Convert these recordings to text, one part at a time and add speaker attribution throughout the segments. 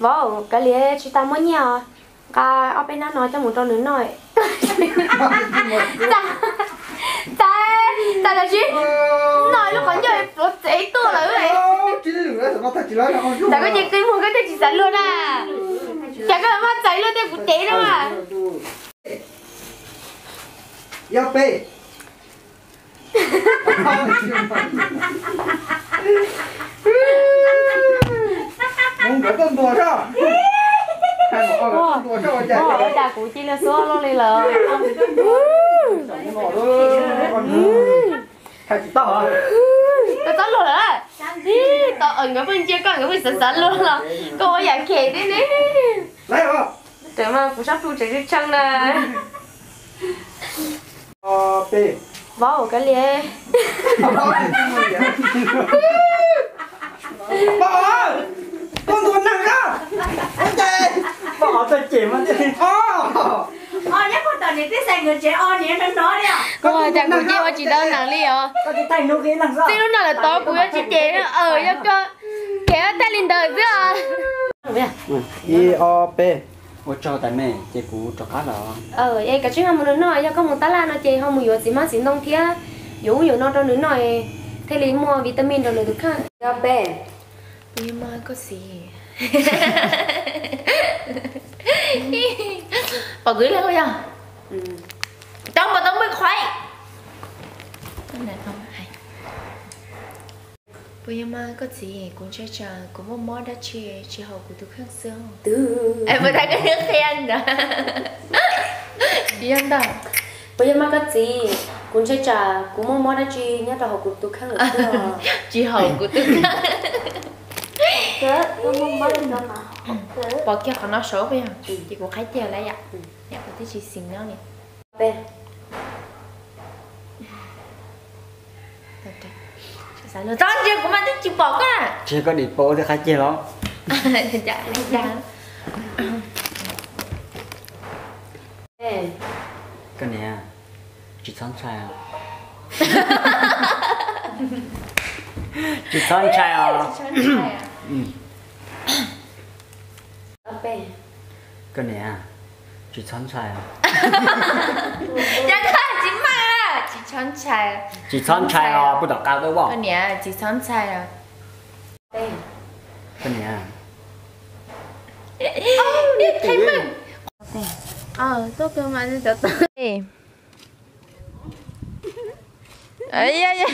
Speaker 1: Wow, cái lẽ chị ta mới nhờ. Cả ở bên nó nói cho một trò nữa nói. Ta là chị. Nói lúc còn chơi nó chế tôi là vậy. Ta có chị tìm một cái thì chị sẵn luôn à. Chả có mắt cháy luôn thì cũng chế đâu mà.
Speaker 2: Yêu bê. Không có tên đùa sao?
Speaker 1: Ôi, ta cũng chỉ là số lo lên lờ.
Speaker 2: Thầy chị tao hả?
Speaker 1: Tao tao luôn rồi. Tao ở cái bên kia có cái bên sẵn sẵn luôn là. Cô ơi dạng khề đấy nè.
Speaker 2: Lấy hả?
Speaker 1: Trời mà cũng sắp thu chạy đi chăng nè.
Speaker 2: Bê.
Speaker 1: Wow, cái lẽ.
Speaker 2: Bà ơi! Con đùa nặng ra! Ông chị! Bà ơi, chị mà chị!
Speaker 3: Nhắc con tao này cái xe người trẻ nhé nó nói đi à.
Speaker 1: Ôi, chẳng có gì mà chị đơn nặng đi à.
Speaker 3: Con chị tay nó cái làm sao?
Speaker 1: Tí lúc nào là tối của chị chế nó cho cơ. Kéo tay lên đời chứ à.
Speaker 2: I-O-P.
Speaker 4: Ôi cho tại mẹ chị cũng cho cá rồi.
Speaker 1: Vậy cái chuyện mà nó nói cho có một tá la nó chế không một gì mà xin đông thía. Dù nó cho nó nói thế lý mua vitamin rồi được không? Dạ bé. Nhưng mà có gì? Bà gửi lên thôi à? Trong mà tao mới khoái. Cái này không hay. Bây mà có gì cũng chơi trò cũng một món đã chị học của tôi khác xưa. Em mới thấy cái nước khen đó. Chị ăn đâu? Bây mà có gì cũng chơi trò cũng một món đã chị nhớ trò học của tôi khác xưa. Chị học của tôi khác.
Speaker 3: Nó mong mới lên đó mà.
Speaker 1: Bỏ kia còn nó số bây giờ. Chị cũng khái tiền đấy ạ. Dạ có thấy chị xinh nó nè. Bên. Sao nó tao chưa cũng mà thích chị bỏ á.
Speaker 4: Chị có đi bộ thì khai chia đó.
Speaker 1: Dạ dạ.
Speaker 4: Cái này à, chị sẵn trai à. Chị sẵn trai à. Cái này à, chị sẵn trai à.
Speaker 1: Dạ không, chị mà chị sẵn trai.
Speaker 4: Chị sẵn trai à,不懂cao对不?
Speaker 1: Cái này chị sẵn trai à.
Speaker 4: Cái này à.
Speaker 1: Đi thấy mình. Tôi kêu mà đi cho tôi. Ấy da da.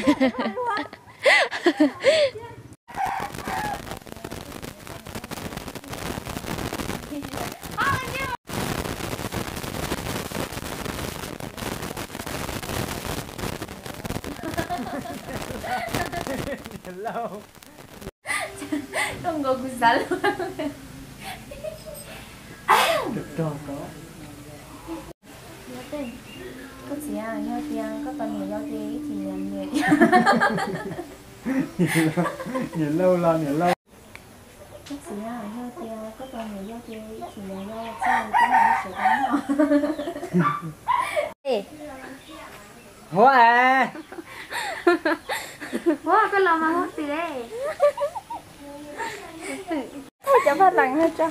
Speaker 1: Không có cú sắn luôn.
Speaker 4: Được rồi có.
Speaker 1: Có gì à, nhau tiền, có toàn nhiều nhau thế thì làm người.
Speaker 4: Nhìn lâu là nhìn lâu.
Speaker 1: Có gì à, nhau tiền, có toàn nhiều nhau thế thì làm nhau sao cũng là sự đánh nhau.
Speaker 4: Hoa à.
Speaker 1: Wow, cái lò mà hút gì đấy?
Speaker 3: Chả phát lặng hết cho.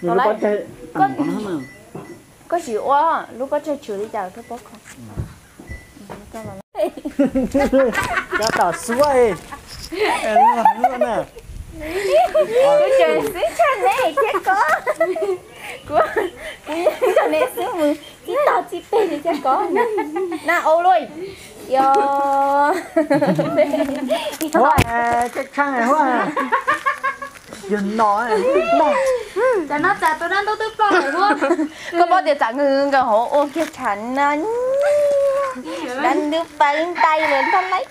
Speaker 4: Lúc có chơi tầm con hết mà.
Speaker 3: Có chịu quá, lúc có chơi chịu đi chào cái bốc không?
Speaker 4: Cá tỏ xuôi. Em luôn nè.
Speaker 3: Cái trời xí chân này chết có. Của cho nên xíu mừng chỉ tao chỉ bê thì chết có. Na ô luôn. Yo.
Speaker 4: Hoa à, cái khăn này hoa à. Dừng nói.
Speaker 1: Chả nó chả tôi đang tôi bao rồi luôn.
Speaker 3: Có bao giờ chẳng ngừng cái hổ ôm cái chắn đang đưa tay lên thân lấy.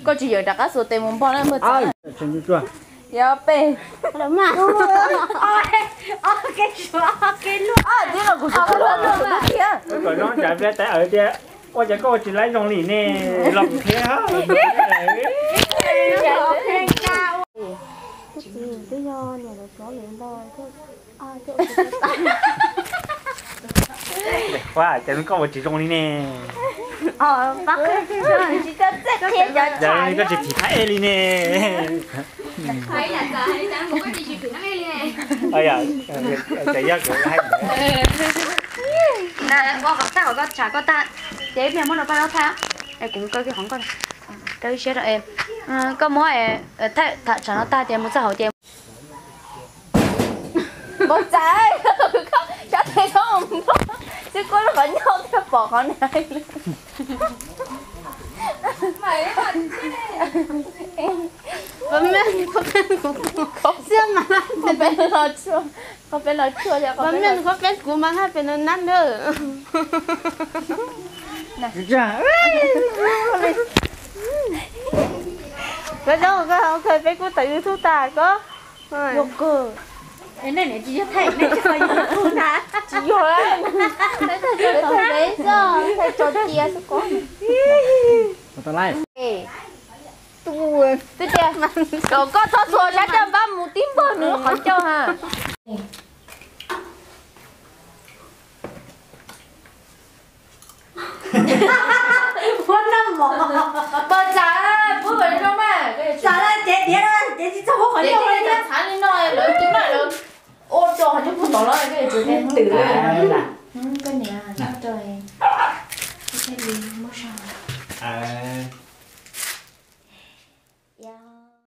Speaker 3: Có chỉ giờ đặt các số tiền muốn bỏ lên một
Speaker 4: Ai, chân như chưa?
Speaker 3: Yo bê.
Speaker 1: Đúng mà.
Speaker 3: Cái chúa cái luôn. Thế là của chúa luôn đó kìa.
Speaker 5: Còn nó chả biết tại ở đây. Ôi chả có chỉ lấy dòng lì nè, lòng thế hả?
Speaker 1: Cái do nhà nó chó liền bò thôi.
Speaker 5: Wow, chả có một chỉ dòng lì nè.
Speaker 3: bác chỉ cho chết thiên cho
Speaker 5: giờ
Speaker 3: trả
Speaker 5: có chỉ thì thái đi nè
Speaker 1: thấy là giờ hay đang muốn cái gì chuyện nó hay nè
Speaker 5: ơi à chạy ra của hai
Speaker 3: nè qua gặp ta có trả có ta chế mẹ muốn nó bao tháng em cũng coi cái hỏng con tới chết rồi em có mỗi thay trả nó ta tiền một sao hậu tiền một trái chắc thế không chứ có nó vẫn nhau theo bỏ con này mày vẫn men có bên có xương mà không bên lo chua cho vẫn men có bên của mà hai bên nó năn nữa cái đó cóเคยไปกูตื่นทุกตาก็ยกเกอร์ไอ้นั่นเนี่ยจีจะไทยไม่จะไปอยู่กูนะจีอยู่แล้วไม่เคยเจอเลยจ้ะเคยจดเจียสักคน
Speaker 4: tao lại
Speaker 3: tôi chơi mà cậu có thua thua chắc cho ba một tiếng bơ nữa khỏi cho ha
Speaker 6: Con năm mỏ.
Speaker 3: bơ trả bữa về đâu mà
Speaker 6: Trả lại chết đi rồi, chết đi cho bố khỏi
Speaker 3: để
Speaker 6: đâu
Speaker 3: đi
Speaker 6: rồi.
Speaker 3: trả lên nói lớn tiếng lại lớn ô cho hắn chút bút đó rồi cái chuyện này tử